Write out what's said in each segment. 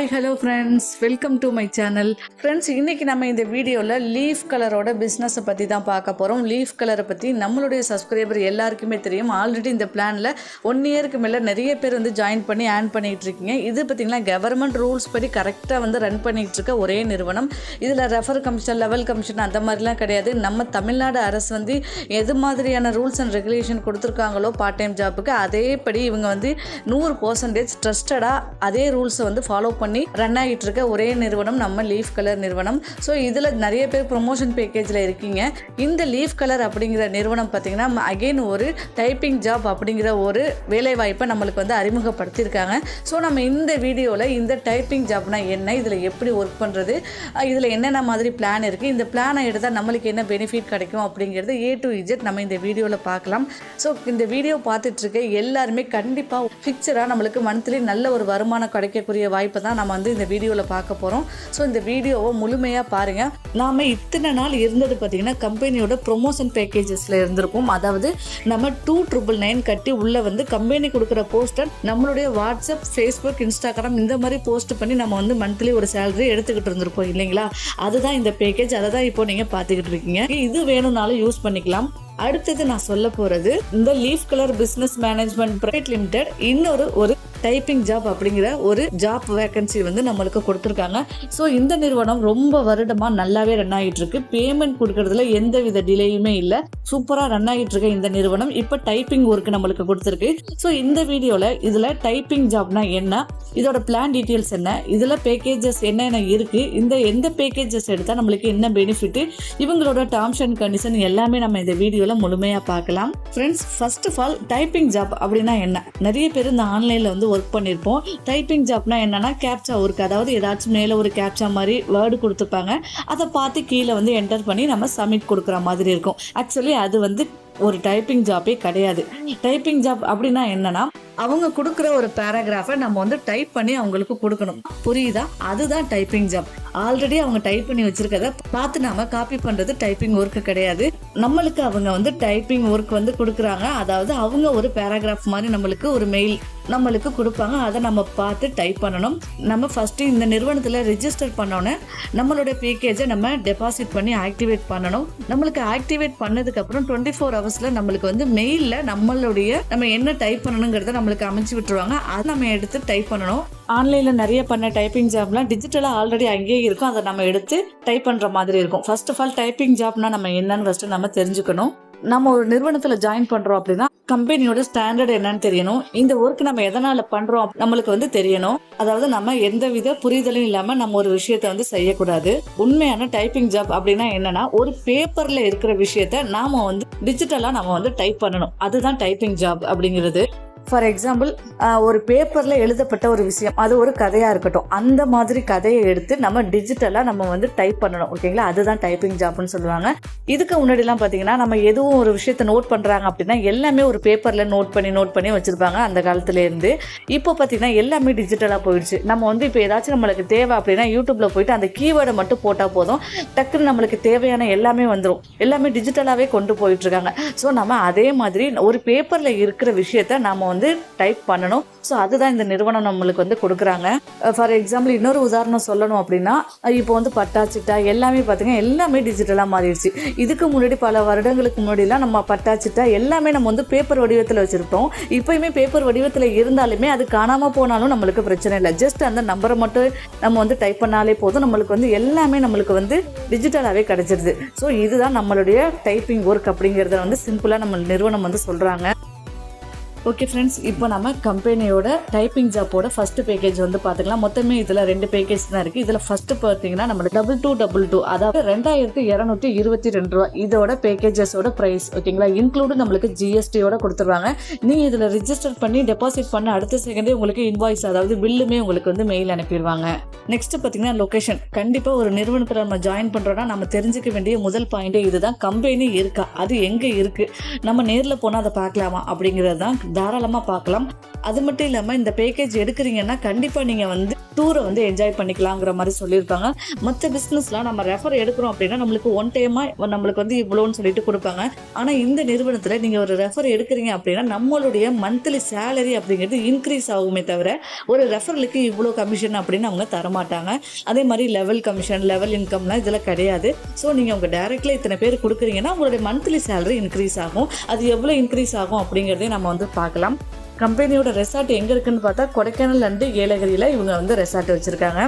Hi hello friends, welcome to my channel. Friends, இன்றைக்கி நம்ம இந்த வீடியோவில் லீஃப் கலரோட பிஸ்னஸை பற்றி தான் பார்க்க போகிறோம். லீஃப் கலரை பற்றி நம்மளுடைய சப்ஸ்கிரைபர் எல்லாருக்குமே தெரியும். ஆல்ரெடி இந்த பிளானில் 1 இயருக்கு மேலே நிறைய பேர் ஜாயின் பண்ணி ஏர்ன் பண்ணிகிட்டு இருக்கீங்க. இது பார்த்திங்கன்னா கவர்மெண்ட் ரூல்ஸ் படி கரெக்டாக ரன் பண்ணிகிட்டு இருக்க ஒரே நிறுவனம். இதில் ரெஃபர் கமிஷன், லெவல் கமிஷன் அந்த மாதிரிலாம் கிடையாது. நம்ம தமிழ்நாடு அரசு எது மாதிரியான ரூல்ஸ் அண்ட் ரெகுலேஷன் கொடுத்துருக்காங்களோ பார்ட் டைம் ஜாப்புக்கு, அதேபடி இவங்க 100% ட்ரஸ்டடாக அதே ரூல்ஸை ஃபாலோ பண்ணி ரன் ஆகிட்டு இருக்க ஒரே நிறுவனம் நம்ம லீஃப் கலர் நிறுவனம். ஸோ இதில் நிறைய பேர் ப்ரொமோஷன் பேக்கேஜில் இருக்கீங்க. இந்த லீஃப் கலர் அப்படிங்கிற நிறுவனம் பார்த்திங்கன்னா அகெயின் ஒரு டைப்பிங் ஜாப் அப்படிங்கிற ஒரு வேலைவாய்ப்பை நம்மளுக்கு அறிமுகப்படுத்தியிருக்காங்க. ஸோ நம்ம இந்த வீடியோவில் இந்த டைப்பிங் ஜாப்னா என்ன, இதில் எப்படி ஒர்க் பண்ணுறது, இதில் என்னென்ன மாதிரி பிளான் இருக்குது, இந்த பிளானை எடுத்தால் நம்மளுக்கு என்ன பெனிஃபிட் கிடைக்கும் அப்படிங்கிறது A to Z நம்ம இந்த வீடியோவில் பார்க்கலாம். ஸோ இந்த வீடியோ பார்த்துட்ருக்க எல்லாருமே கண்டிப்பாக ஃபிக்சராக நம்மளுக்கு மந்த்லி நல்ல ஒரு வருமானம் கிடைக்கக்கூடிய வாய்ப்பை தான் நம்ம இந்த வீடியோவில் பார்க்க போகிறோம். ஸோ இந்த வீடியோவை முழுமையாக பாருங்கள். நாம் இத்தனை நாள் இருந்தது பார்த்திங்கன்னா கம்பெனியோட ப்ரொமோஷன் பேக்கேஜஸில் இருந்திருக்கும். அதாவது நம்ம 2,999 கட்டி உள்ளே கம்பெனி கொடுக்குற போஸ்டர் நம்மளுடைய வாட்ஸ்அப், ஃபேஸ்புக், இன்ஸ்டாகிராம் இந்த மாதிரி போஸ்ட் பண்ணி நம்ம மந்த்லி ஒரு சேலரி எடுத்துக்கிட்டு இருந்திருப்போம் இல்லைங்களா. அதுதான் இந்த பேக்கேஜ். அதை தான் இப்போ நீங்கள் பார்த்துக்கிட்டு இருக்கீங்க. இது வேணும்னாலும் யூஸ் பண்ணிக்கலாம். அடுத்தது நான் சொல்ல போகிறது இந்த leaf colour business management private limited இன்னொரு டைப்பிங் ஜாப் அப்படிங்கிற ஒரு ஜாப் வேகன்சி நம்மளுக்கு கொடுத்துருக்காங்க. ஸோ இந்த நிறுவனம் ரொம்ப வருடமாக நல்லாவே ரன் ஆகிட்டு இருக்கு. பேமெண்ட் கொடுக்கறதுல எந்த வித டிலேயுமே இல்லை. சூப்பராக ரன் ஆகிட்டு இருக்க இந்த நிறுவனம் இப்போ டைப்பிங் ஒர்க் நம்மளுக்கு கொடுத்துருக்கு. ஸோ இந்த வீடியோவில் இதில் டைப்பிங் ஜாப்னா என்ன, இதோட பிளான் டீட்டெயில்ஸ் என்ன, இதில் பேக்கேஜஸ் என்னென்ன இருக்குது, எந்த பேக்கேஜஸ் எடுத்தால் நம்மளுக்கு என்ன பெனிஃபிட்டு, இவங்களோட டேர்ம்ஸ் அண்ட் கண்டிஷன் எல்லாமே நம்ம இந்த வீடியோவில் முழுமையாக பார்க்கலாம். Friends, first of all typing job அப்படின்னா என்ன, நிறைய பேர் இந்த ஆன்லைனில் ஒர்க் பண்ணியிருப்போம். டைப்பிங் ஜாப்னா என்னன்னா கேப்சா ஒர்க். அதாவது ஏதாச்சும் மேலே ஒரு கேப்சா மாதிரி வேர்டு கொடுத்துருப்பாங்க, அதை பார்த்து கீழே என்டர் பண்ணி நம்ம சப்மிட் கொடுக்குற மாதிரி இருக்கும். ஆக்சுவலி அது ஒரு டைப்பிங் ஜாப்பே கிடையாது. டைப்பிங் ஜாப் அப்படின்னா என்னன்னா அவங்க கொடுக்குற ஒரு பேராகிராஃபை நம்ம டைப் பண்ணி அவங்களுக்கு கொடுக்கணும். புரியுதா? அதுதான் டைப்பிங் ஜாப். ஆல்ரெடி அவங்க டைப் பண்ணி வச்சிருக்கத பார்த்து நாம காப்பி பண்றது டைப்பிங் ஒர்க் கிடையாது. நம்மளுக்கு அவங்க டைப்பிங் ஒர்க் கொடுக்குறாங்க. அதாவது அவங்க ஒரு பேராகிராஃப் மாதிரி நம்மளுக்கு ஒரு மெயில் நம்மளுக்கு கொடுப்பாங்க. அதை நம்ம பார்த்து டைப் பண்ணணும். நம்ம ஃபர்ஸ்ட் இந்த நிறுவனத்தில் ரெஜிஸ்டர் பண்ணோன்னே நம்மளுடைய பேக்கேஜை நம்ம டெபாசிட் பண்ணி ஆக்டிவேட் பண்ணணும். நம்மளுக்கு ஆக்டிவேட் பண்ணதுக்கு அப்புறம் 24 ஹவர்ஸ்ல நம்மளுக்கு மெயிலில் நம்ம என்ன டைப் பண்ணணுங்கிறத நம்மளுக்கு அமைச்சு விட்டுருவாங்க. அதை நம்ம எடுத்து டைப் பண்ணணும். ஆன்லைனில் நிறைய பண்ண டைப்பிங் ஜாப்லாம் டிஜிட்டலாக ஆல்ரெடி அங்கேயே இருக்கும். அதை நம்ம எடுத்து டைப் பண்ணுற மாதிரி இருக்கும். ஃபர்ஸ்ட் ஆஃப் ஆல் டைப்பிங் ஜாப்னா நம்ம என்னன்னு ஃபர்ஸ்ட் நம்ம தெரிஞ்சுக்கணும். நம்ம ஒரு நிறுவனத்தில் ஜாயின் பண்ணுறோம் அப்படின்னா கம்பெனியோட ஸ்டாண்டர்ட் என்னன்னு தெரியணும். இந்த ஒர்க் நம்ம எதனால் பண்ணுறோம் நம்மளுக்கு தெரியணும். அதாவது நம்ம எந்த வித புரிதலும் இல்லாமல் நம்ம ஒரு விஷயத்த செய்யக்கூடாது. உண்மையான டைப்பிங் ஜாப் அப்படின்னா என்னன்னா ஒரு பேப்பரில் இருக்கிற விஷயத்த நாம டிஜிட்டலாக நம்ம டைப் பண்ணணும். அதுதான் டைப்பிங் ஜாப் அப்படிங்கிறது. ஃபார் எக்ஸாம்பிள், ஒரு பேப்பரில் எழுதப்பட்ட ஒரு விஷயம், அது ஒரு கதையாக இருக்கட்டும், அந்த மாதிரி கதையை எடுத்து நம்ம டிஜிட்டலாக நம்ம டைப் பண்ணணும். ஓகேங்களா? அதுதான் டைப்பிங் ஜாப்னு சொல்லுவாங்க. இதுக்கு முன்னாடிலாம் பார்த்தீங்கன்னா நம்ம எதுவும் ஒரு விஷயத்தை நோட் பண்ணுறாங்க அப்படின்னா எல்லாமே ஒரு பேப்பரில் நோட் பண்ணி வச்சுருப்பாங்க அந்த காலத்துலேருந்து. இப்போ பார்த்தீங்கன்னா எல்லாமே டிஜிட்டலாக போயிடுச்சு. நம்ம இப்போ ஏதாச்சும் நம்மளுக்கு தேவை அப்படின்னா யூடியூப்பில் போயிட்டு அந்த கீவேர்டை மட்டும் போட்டால் போதும், டக்குன்னு நம்மளுக்கு தேவையான எல்லாமே வந்துடும். எல்லாமே டிஜிட்டலாகவே கொண்டு போயிட்டுருக்காங்க. ஸோ நம்ம அதே மாதிரி ஒரு பேப்பரில் இருக்கிற விஷயத்த நம்ம டைப் பண்ணணும். ஸோ அதுதான் இந்த நிறுவனம் நம்மளுக்கு கொடுக்குறாங்க. ஃபார் எக்ஸாம்பிள், இன்னொரு உதாரணம் சொல்லணும் அப்படின்னா இப்போ பட்டா சிட்டா எல்லாமே பார்த்தீங்கன்னா எல்லாமே டிஜிட்டலாக மாறிடுச்சு. இதுக்கு முன்னாடி பல வருடங்களுக்கு முன்னாடிலாம் நம்ம பட்டா சிட்டா எல்லாமே நம்ம பேப்பர் வடிவத்தில் வச்சுருப்போம். இப்போயுமே பேப்பர் வடிவத்தில் இருந்தாலுமே அது காணாமல் போனாலும் நம்மளுக்கு பிரச்சனை இல்லை. ஜஸ்ட் அந்த நம்பரை மட்டும் நம்ம டைப் பண்ணாலே போதும், நம்மளுக்கு எல்லாமே நம்மளுக்கு டிஜிட்டலாகவே கிடைச்சிருது. ஸோ இதுதான் நம்மளுடைய டைப்பிங் ஒர்க் அப்படிங்கிறத சிம்பிளாக நம்ம நிறுவனம் சொல்கிறாங்க. ஓகே ஃப்ரெண்ட்ஸ், இப்போ நம்ம கம்பெனியோட டைப்பிங் ஜாப்போட ஃபர்ஸ்ட் பேக்கேஜ் பார்த்துக்கலாம். மொத்தமே இதில் 2 பேக்கேஜ் தான் இருக்குது. இதில் ஃபர்ஸ்ட் பார்த்தீங்கன்னா நம்ம 2222, அதாவது 2222 ரூபா இதோட பேக்கேஜஸோட ப்ரைஸ். ஓகேங்களா? இன்க்ளூடு நம்மளுக்கு ஜிஎஸ்டியோட கொடுத்துருவாங்க. நீங்கள் இதில் ரிஜிஸ்டர் பண்ணி டெபாசிட் பண்ண அடுத்த செகண்டே உங்களுக்கு இன்வாய்ஸ், அதாவது பில்லுமே உங்களுக்கு மெயில் அனுப்பிடுவாங்க. நெக்ஸ்ட் பார்த்தீங்கன்னா லொக்கேஷன். கண்டிப்பாக ஒரு நிறுவனத்தில் நம்ம ஜாயின் பண்ணுறோன்னா நம்ம தெரிஞ்சுக்க வேண்டிய முதல் பாயிண்டே இதுதான். கம்பெனி இருக்கா, அது எங்கே இருக்குது, நம்ம நேரில் போனால் அதை பார்க்கலாமா அப்படிங்கிறது தான். தாராளமாக பார்க்கலாம். அது மட்டும் இல்லாமல் இந்த பேக்கேஜ் எடுக்கிறீங்கன்னா கண்டிப்பாக நீங்கள் டூரை வந்து என்ஜாய் பண்ணிக்கலாங்கிற மாதிரி சொல்லியிருப்பாங்க. மற்ற பிஸ்னஸ்லாம் நம்ம ரெஃபர் எடுக்கிறோம் அப்படின்னா நம்மளுக்கு ஒன் டைமாக நம்மளுக்கு வந்து இவ்வளோன்னு சொல்லிட்டு கொடுப்பாங்க. ஆனால் இந்த நிறுவனத்தில் நீங்கள் ஒரு ரெஃபர் எடுக்கிறீங்க அப்படின்னா நம்மளுடைய மந்த்லி சேலரி அப்படிங்கிறது இன்க்ரீஸ் ஆகுமே தவிர ஒரு ரெஃபரலுக்கு இவ்வளோ கமிஷன் அப்படின்னு அவங்க தரமாட்டாங்க. அதே மாதிரி லெவல் கமிஷன், லெவல் இன்கம்லாம் இதில் கிடையாது. ஸோ நீங்கள் உங்கள் டைரக்டில் இத்தனை பேர் கொடுக்குறீங்கன்னா உங்களுடைய மந்த்லி சேலரி இன்க்ரீஸ் ஆகும். அது எவ்வளோ இன்க்ரீஸ் ஆகும் அப்படிங்கிறதையும் நம்ம வந்து பார்க்கலாம். கம்பெனியோட ரெசார்ட் எங்கே இருக்குன்னு பார்த்தா கொடைக்கானல் அண்டு ஏலகிரியில் இவங்க வந்து ரெசார்ட் வச்சுருக்காங்க.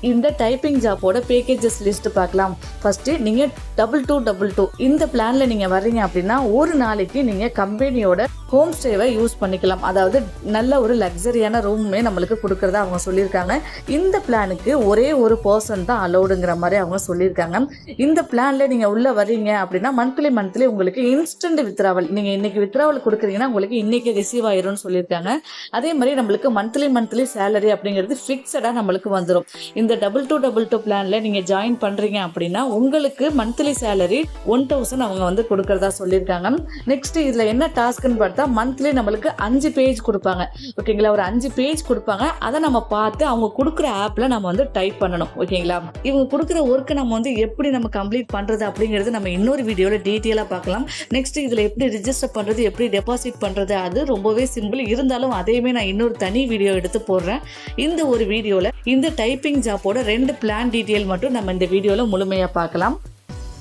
இந்த டைப்பிங் ஜாப்போட பேக்கேஜஸ் லிஸ்ட் பார்க்கலாம். ஃபர்ஸ்ட் நீங்கள் 2222 இந்த பிளான்ல நீங்கள் வர்றீங்க அப்படின்னா ஒரு நாளைக்கு நீங்கள் கம்பெனியோட ஹோம் ஸ்டேவை யூஸ் பண்ணிக்கலாம். அதாவது நல்ல ஒரு லக்ஸரியான ரூமே நம்மளுக்கு கொடுக்கறதா அவங்க சொல்லியிருக்காங்க. இந்த பிளானுக்கு ஒரே ஒரு பர்சன் தான் அலௌடுங்கிற மாதிரி அவங்க சொல்லியிருக்காங்க. இந்த பிளான்ல நீங்கள் உள்ள வர்றீங்க அப்படின்னா மந்த்லி உங்களுக்கு இன்ஸ்டன்ட் வித்ராவல், நீங்கள் இன்னைக்கு வித்ராவல் கொடுக்குறீங்கன்னா உங்களுக்கு இன்னைக்கு ரிசீவ் ஆயிரும்னு சொல்லியிருக்காங்க. அதே மாதிரி நம்மளுக்கு மந்த்லி சேலரி அப்படிங்கிறது ஃபிக்ஸடாக நம்மளுக்கு வந்துடும். இந்த 2222 பிளான்ல நீங்க ஜாயின் பண்றீங்க அப்படின்னா உங்களுக்கு மந்த்லி சேலரி 1000 அவங்க வந்து கொடுக்கறதா சொல்லியிருக்காங்க. நெக்ஸ்ட் இதுல என்ன டாஸ்க்னு பார்த்தா மந்த்லி நம்மளுக்கு 5 பேஜ் கொடுப்பாங்க. ஓகேங்களா, ஒரு 5 பேஜ் கொடுப்பாங்க. அதை நம்ம பார்த்து அவங்க கொடுக்குற ஆப்ல நம்ம வந்து டைப் பண்ணணும். ஓகேங்களா, இவங்க கொடுக்குற ஒர்க்கை நம்ம வந்து எப்படி நம்ம கம்ப்ளீட் பண்றது அப்படிங்கிறது நம்ம இன்னொரு வீடியோல டீட்டெயிலா பார்க்கலாம். நெக்ஸ்ட் இதுல எப்படி ரிஜிஸ்டர் பண்றது, எப்படி டெபாசிட் பண்றது, அது ரொம்பவே சிம்பிள். இருந்தாலும் அதையுமே நான் இன்னொரு தனி வீடியோ எடுத்து போடுறேன். இந்த ஒரு வீடியோல இந்த டைப்பிங் ஜாப்போட 2 பிளான் டீட்டெயில் மட்டும் நம்ம இந்த வீடியோவில் முழுமையாக பார்க்கலாம்.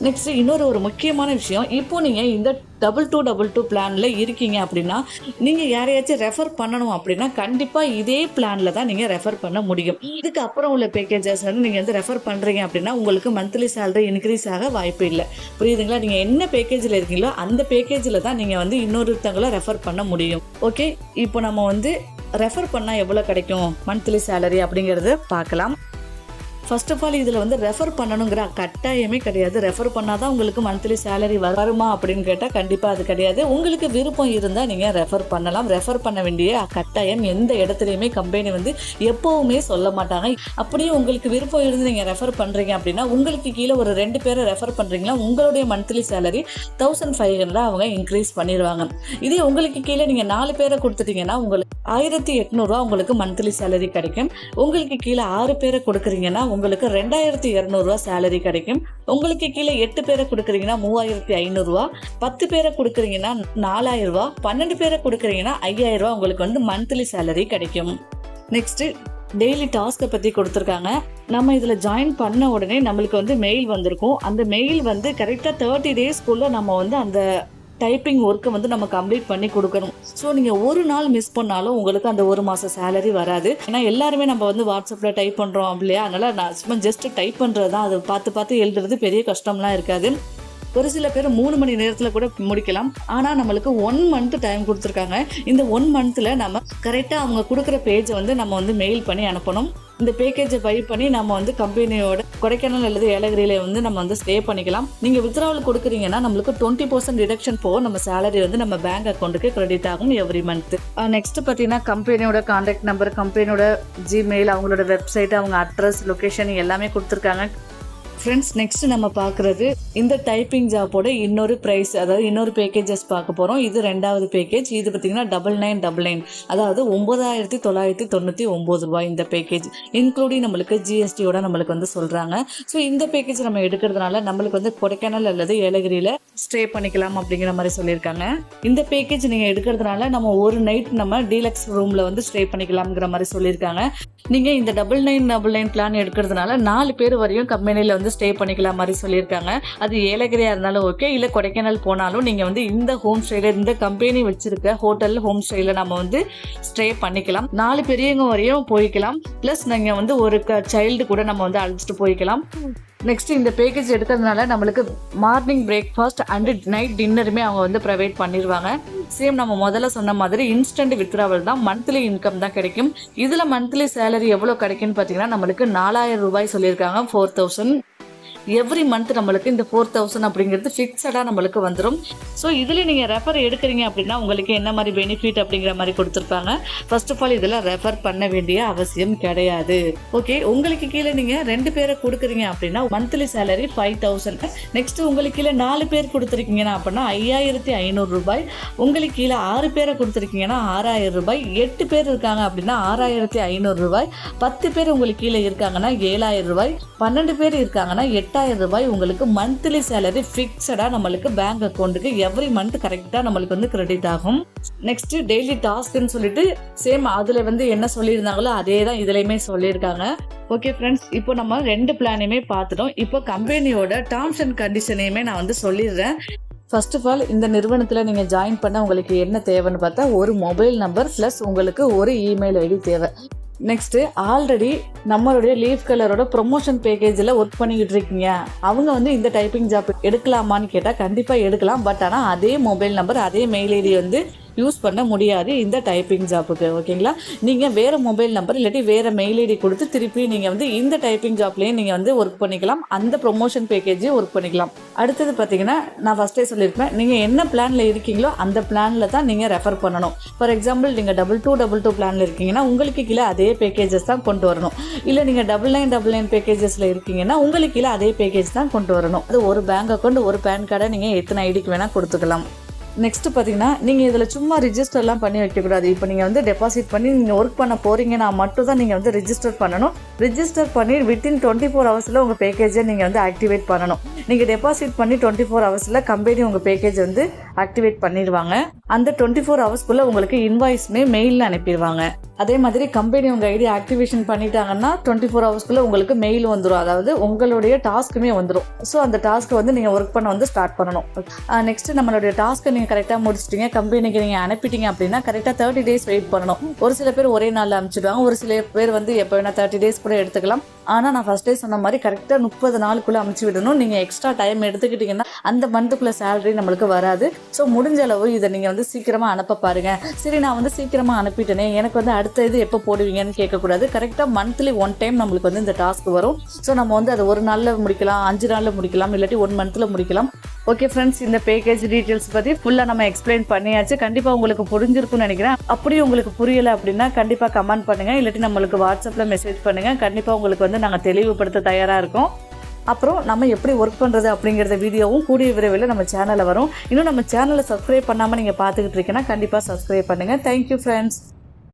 நெக்ஸ்ட் இன்னொரு முக்கியமான விஷயம், இப்போ நீங்கள் இந்த 2222 பிளானில் இருக்கீங்க அப்படின்னா நீங்கள் யாரையாச்சும் ரெஃபர் பண்ணணும் அப்படின்னா கண்டிப்பாக இதே பிளானில் தான் நீங்கள் ரெஃபர் பண்ண முடியும். இதுக்கு அப்புறம் உள்ள பேக்கேஜஸ் வந்து நீங்கள் வந்து ரெஃபர் பண்ணுறீங்க அப்படின்னா உங்களுக்கு மந்த்லி சேலரி இன்க்ரீஸ் ஆக வாய்ப்பு இல்லை. புரியுதுங்களா? நீங்கள் என்ன பேக்கேஜில் இருக்கீங்களோ அந்த பேக்கேஜில் தான் நீங்கள் வந்து இன்னொருத்தவங்களை ரெஃபர் பண்ண முடியும். ஓகே, இப்போ நம்ம வந்து ரெஃபர் பண்ணால் எவ்வளோ கிடைக்கும் மந்த்லி சேலரி அப்படிங்கிறது பார்க்கலாம். ஃபர்ஸ்ட் ஆஃப் ஆல் இதில் வந்து ரெஃபர் பண்ணணுங்கிற கட்டாயமே கிடையாது. ரெஃபர் பண்ணாதான் உங்களுக்கு மந்த்லி சேலரி வருமா அப்படின்னு கேட்டால் கண்டிப்பாக அது கிடையாது. உங்களுக்கு விருப்பம் இருந்தால் நீங்கள் ரெஃபர் பண்ணலாம். ரெஃபர் பண்ண வேண்டிய கட்டாயம் எந்த இடத்துலையுமே கம்பெனி வந்து எப்போவுமே சொல்ல மாட்டாங்க. அப்படியே உங்களுக்கு விருப்பம் இருந்து நீங்கள் ரெஃபர் பண்ணுறீங்க அப்படின்னா உங்களுக்கு கீழே ஒரு 2 பேரை ரெஃபர் பண்ணுறீங்களா உங்களுடைய மந்த்லி சேலரி 1500 அவங்க இன்க்ரீஸ் பண்ணிடுவாங்க. இதே உங்களுக்கு கீழே நீங்கள் 4 பேரை கொடுத்துட்டீங்கன்னா உங்களுக்கு 1800 உங்களுக்கு மந்த்லி சேலரி கிடைக்கும். உங்களுக்கு கீழே 6 பேரை கொடுக்குறீங்கன்னா உங்களுக்கு 2200 சேலரி கிடைக்கும். உங்களுக்கு கீழே 8 பேரை கொடுக்குறீங்கன்னா 3500, 10 பேரை கொடுக்குறீங்கன்னா 4000, 12 பேரை கொடுக்குறீங்கன்னா 5000 உங்களுக்கு வந்து மந்த்லி சேலரி கிடைக்கும். நெக்ஸ்ட் டெய்லி டாஸ்க்கை பற்றி கொடுத்துருக்காங்க. நம்ம இதில் ஜாயின் பண்ண உடனே நம்மளுக்கு வந்து மெயில் வந்திருக்கும். அந்த மெயில் வந்து கரெக்டாக 30 டேஸ்க்குள்ளே நம்ம வந்து அந்த டைப்பிங் ஒர்க்கை வந்து நம்ம கம்ப்ளீட் பண்ணி கொடுக்கணும். ஸோ நீங்கள் ஒரு நாள் மிஸ் பண்ணாலும் உங்களுக்கு அந்த 1 மாத சேலரி வராது. ஏன்னா எல்லாருமே நம்ம வந்து வாட்ஸ்அப்பில் டைப் பண்ணுறோம் அப்படியா, அதனால் நான் சும்மா ஜஸ்ட் டைப் பண்ணுறது தான். அதை பார்த்து எழுதுறது பெரிய கஷ்டம்லாம் இருக்காது. ஒரு சில பேர் 3 மணி நேரத்தில் கூட முடிக்கலாம். ஆனால் நம்மளுக்கு 1 மந்த் டைம் கொடுத்துருக்காங்க. இந்த 1 மந்த்தில் நம்ம கரெக்டாக அவங்க கொடுக்குற பேஜை வந்து நம்ம வந்து மெயில் பண்ணி அனுப்பணும். இந்த பேக்கேஜை பை பண்ணி நம்ம வந்து கம்பெனியோட கொடைக்கானல் அல்லது ஏலகிரியில வந்து நம்ம வந்து ஸ்டே பண்ணிக்கலாம். நீங்கள் வித்ராவல் கொடுக்குறீங்கன்னா நம்மளுக்கு 20% டிடக்ஷன் போக நம்ம சேலரி வந்து நம்ம பேங்க் அக்கௌண்ட்டுக்கு கிரெடிட் ஆகும் எவ்ரி மந்த். நெக்ஸ்ட் பார்த்தீங்கன்னா கம்பெனியோட கான்டாக்ட் நம்பர், கம்பெனியோட ஜிமெயில், அவங்களோட வெப்சைட், அவங்க அட்ரஸ், லொக்கேஷன் எல்லாமே கொடுத்துருக்காங்க. ஃப்ரெண்ட்ஸ், நெக்ஸ்ட் நம்ம பார்க்குறது இந்த டைப்பிங் ஜாப்போட இன்னொரு ப்ரைஸ், அதாவது இன்னொரு பேக்கேஜஸ் பார்க்க போகிறோம். இது 2வது பேக்கேஜ். இது பார்த்தீங்கன்னா 9999, அதாவது 9999 ரூபாய் இந்த பேக்கேஜ். இன்க்ளூடிங் நம்மளுக்கு ஜிஎஸ்டியோட நம்மளுக்கு வந்து சொல்கிறாங்க. ஸோ இந்த பேக்கேஜ் நம்ம எடுக்கிறதுனால நம்மளுக்கு வந்து கொடைக்கானல் அல்லது ஏலகிரியில் ஸ்டே பண்ணிக்கலாம் அப்படிங்கிற மாதிரி சொல்லியிருக்காங்க. இந்த பேக்கேஜ் நீங்கள் எடுக்கிறதுனால நம்ம ஒரு நைட் நம்ம டீலக்ஸ் ரூமில் வந்து ஸ்டே பண்ணிக்கலாம்ங்கிற மாதிரி சொல்லியிருக்காங்க. நீங்கள் இந்த 9999 பிளான் எடுக்கிறதுனால 4 பேர் வரையும் கம்பெனியில் வந்து ஸ்டே பண்ணிக்கலாம் மாதிரி சொல்லியிருக்காங்க. அது ஏலகிரியா இருந்தாலும் ஓகே, இல்லை கொடைக்கானல் போனாலும் நீங்கள் வந்து இந்த ஹோம் ஸ்டேல, இந்த கம்பெனி வச்சிருக்க ஹோட்டல் ஹோம் ஸ்டேல நம்ம வந்து ஸ்டே பண்ணிக்கலாம். 4 பெரியவங்க வரையும் போய்க்கலாம். ப்ளஸ் நீங்கள் வந்து ஒரு சைல்டு கூட நம்ம வந்து அழைச்சிட்டு போய்க்கலாம். நெக்ஸ்ட் இந்த பேக்கேஜ் எடுக்கிறதுனால நம்மளுக்கு மார்னிங் பிரேக்ஃபாஸ்ட் அண்ட் நைட் டின்னருமே அவங்க வந்து ப்ரொவைட் பண்ணிடுவாங்க. சேம் நம்ம முதல்ல சொன்ன மாதிரி இன்ஸ்டன்ட் வித்ராவல் தான், மந்த்லி இன்கம் தான் கிடைக்கும். இதில் மந்த்லி சேலரி எவ்வளோ கிடைக்குன்னு பார்த்தீங்கன்னா நம்மளுக்கு 4000 ரூபாய் சொல்லியிருக்காங்க, 4000. எவ்ரி மந்த் நம்மளுக்கு இந்த 4000 அப்படிங்கிறது ஃபிக்ஸடாக நம்மளுக்கு வந்துடும். ஸோ இதில் நீங்கள் ரெஃபர் எடுக்கிறீங்க அப்படின்னா உங்களுக்கு என்ன மாதிரி பெனிஃபிட் அப்படிங்கிற மாதிரி கொடுத்துருப்பாங்க. ஃபர்ஸ்ட் ஆஃப் ஆல் இதில் ரெஃபர் பண்ண வேண்டிய அவசியம் கிடையாது. ஓகே, உங்களுக்கு கீழே நீங்கள் 2 பேரை கொடுக்குறீங்க அப்படின்னா மந்த்லி சேலரி 5000. நெக்ஸ்ட் உங்களுக்கு கீழே 4 பேர் கொடுத்துருக்கீங்கன்னா அப்படின்னா 5500 ரூபாய். உங்களுக்கு கீழே 6 பேரை கொடுத்துருக்கீங்கன்னா 6000 ரூபாய். 8 பேர் இருக்காங்க அப்படின்னா 6500 ரூபாய். 10 பேர் உங்களுக்கு கீழே இருக்காங்கன்னா 7000 ரூபாய். 12 பேர் இருக்காங்கன்னா 8000 ரூபாய் உங்களுக்கு மந்த்லி சேலரி ஃபிக்ஸடாக நம்மளுக்கு பேங்க் அக்கௌண்ட்டுக்கு எவ்ரி மந்த் கரெக்டாக நம்மளுக்கு வந்து கிரெடிட் ஆகும். நெக்ஸ்ட் டெய்லி டாஸ்க்னு சொல்லிட்டு சேம் அதில் வந்து என்ன சொல்லியிருந்தாங்களோ அதே தான் இதுலையுமே சொல்லியிருக்காங்க. ஓகே ஃப்ரெண்ட்ஸ், இப்போ நம்ம 2 பிளானையுமே பார்த்துட்டோம். இப்போ கம்பெனியோட டேர்ம்ஸ் அண்ட் கண்டிஷனையுமே நான் வந்து சொல்லிடுறேன். ஃபர்ஸ்ட் ஆஃப் ஆல் இந்த நிறுவனத்தில் நீங்கள் ஜாயின் பண்ண உங்களுக்கு என்ன தேவைன்னு பார்த்தா ஒரு மொபைல் நம்பர் ப்ளஸ் உங்களுக்கு ஒரு இமெயில் ஐடி தேவை. நெக்ஸ்ட்டு ஆல்ரெடி நம்மளுடைய லீஃப் கலரோட ப்ரொமோஷன் பேக்கேஜில் ஒர்க் பண்ணிக்கிட்டு இருக்கீங்க, அவங்க வந்து இந்த டைப்பிங் ஜாப் எடுக்கலாமான்னு கேட்டால் கண்டிப்பாக எடுக்கலாம். பட் ஆனால் அதே மொபைல் நம்பர் அதே மெயில் ஐடி வந்து யூஸ் பண்ண முடியாது இந்த டைப்பிங் ஜாப்புக்கு. ஓகேங்களா, நீங்கள் வேறு மொபைல் நம்பர் இல்லாட்டி வேறு மெயில் ஐடி கொடுத்து திருப்பி நீங்கள் வந்து இந்த டைப்பிங் ஜாப்லேயே நீங்கள் வந்து ஒர்க் பண்ணிக்கலாம். அந்த ப்ரொமோஷன் பேக்கேஜையும் ஒர்க் பண்ணிக்கலாம். அடுத்தது பார்த்தீங்கன்னா நான் ஃபஸ்ட்டே சொல்லியிருப்பேன், நீங்கள் என்ன பிளானில் இருக்கீங்களோ அந்த பிளானில் தான் நீங்கள் ரெஃபர் பண்ணணும். ஃபார் எக்ஸாம்பிள் நீங்கள் 2222 பிளானில் இருக்கீங்கன்னா உங்களுக்கு கீழே அதே பேக்கேஜஸ் தான் கொண்டு வரணும். இல்லை நீங்கள் 9999 பேக்கேஜஸில் இருக்கீங்கன்னா உங்களுக்கு கீழே அதே பேக்கேஜ் தான் கொண்டு வரணும். அது ஒரு பேங்க் அக்கௌண்ட் ஒரு பேன் கார்டை நீங்கள் எத்தனை ஐடிக்கு வேணால் கொடுத்துக்கலாம். நெக்ஸ்ட் பார்த்தீங்கன்னா நீங்கள் இதில் சும்மா ரிஜிஸ்டர்லாம் பண்ணி வைக்கக்கூடாது. இப்போ நீங்கள் வந்து டெபாசிட் பண்ணி நீங்கள் ஒர்க் பண்ண போகிறீங்கன்னா மட்டும் தான் நீங்கள் வந்து ரிஜிஸ்டர் பண்ணணும். ரிஜிஸ்டர் பண்ணி வித்தின் 24 ஹவர்ஸில் உங்கள் பேக்கேஜை நீங்கள் வந்து ஆக்டிவேட் பண்ணணும். நீங்கள் டெபாசிட் பண்ணி 24 ஹவர்ஸில் கம்பெனி உங்கள் பேக்கேஜ் வந்து ஆக்டிவேட் பண்ணிடுவாங்க. அந்த 24 ஹவர்ஸ்க்குள்ளே உங்களுக்கு இன்வாய்ஸ்மே மெயிலில் அனுப்பிடுவாங்க. அதே மாதிரி கம்பெனி உங்கள் ஐடி ஆக்டிவேஷன் பண்ணிட்டாங்கன்னா 24 ஹவர்ஸ்க்குள்ளே உங்களுக்கு மெயில் வந்துடும். அதாவது உங்களுடைய டாஸ்க்குமே வந்துடும். ஸோ அந்த டாஸ்க்கை வந்து நீங்கள் ஒர்க் பண்ண வந்து ஸ்டார்ட் பண்ணணும். நெக்ஸ்ட் நம்மளுடைய டாஸ்க்கை நீங்கள் கரெக்டாக முடிச்சிட்டிங்க, கம்பெனிக்கு நீங்கள் அனுப்பிட்டீங்க அப்படின்னா கரெக்டாக 30 டேஸ் வெயிட் பண்ணணும். ஒரு சில பேர் ஒரே நாளில் அனுப்பிச்சிடுவாங்க, ஒரு சில பேர் வந்து எப்போ வேணால் 30 டேஸ் கூட எடுத்துக்கலாம். ஆனால் நான் ஃபஸ்ட்டே சொன்ன மாதிரி கரெக்டாக 30 நாளுக்குள்ளே அனுப்பிச்சி விடணும். நீங்கள் எக்ஸ்ட்ரா டைம் எடுத்துக்கிட்டிங்கன்னா அந்த மந்த்துக்குள்ளே சேலரி நம்மளுக்கு வராது. ஸோ முடிஞ்ச அளவு இதை நீங்கள் வந்து சீக்கிரமாக அனுப்ப பாருங்கள். சரி, நான் வந்து சீக்கிரமாக அனுப்பிட்டேனே, எனக்கு வந்து அடுத்த இது எப்போ போடுவீங்கன்னு கேட்கக்கூடாது. கரெக்டாக மந்த்லி 1 டைம் நம்மளுக்கு வந்து இந்த டாஸ்க் வரும். ஸோ நம்ம வந்து அதை 1 நாளில் முடிக்கலாம், 5 நாளில் முடிக்கலாம், இல்லாட்டி 1 மந்தில் முடிக்கலாம். ஓகே ஃப்ரெண்ட்ஸ், இந்த பேக்கேஜ் டீட்டெயில்ஸ் பற்றி ஃபுல்லாக நம்ம எக்ஸ்பிளைன் பண்ணியாச்சு. கண்டிப்பாக உங்களுக்கு புரிஞ்சிருக்குன்னு நினைக்கிறேன். அப்படி உங்களுக்கு புரியலை அப்படின்னா கண்டிப்பாக கமெண்ட் பண்ணுங்கள், இல்லாட்டி நம்மளுக்கு வாட்ஸ்அப்பில் மெசேஜ் பண்ணுங்கள். கண்டிப்பாக உங்களுக்கு வந்து நாங்கள் தெளிவுபடுத்த தயாராக இருக்கோம். அப்புறம் நம்ம எப்படி ஒர்க் பண்ணுறது அப்படிங்கிறத வீடியோவும் கூடிய விரைவில் நம்ம சேனலில் வரும். இன்னும் நம்ம சேனலை சப்ஸ்கிரைப் பண்ணாமல் நீங்கள் பார்த்துக்கிட்டு இருக்கீங்கன்னா கண்டிப்பாக சப்ஸ்கிரைப் பண்ணுங்கள். Thank you friends.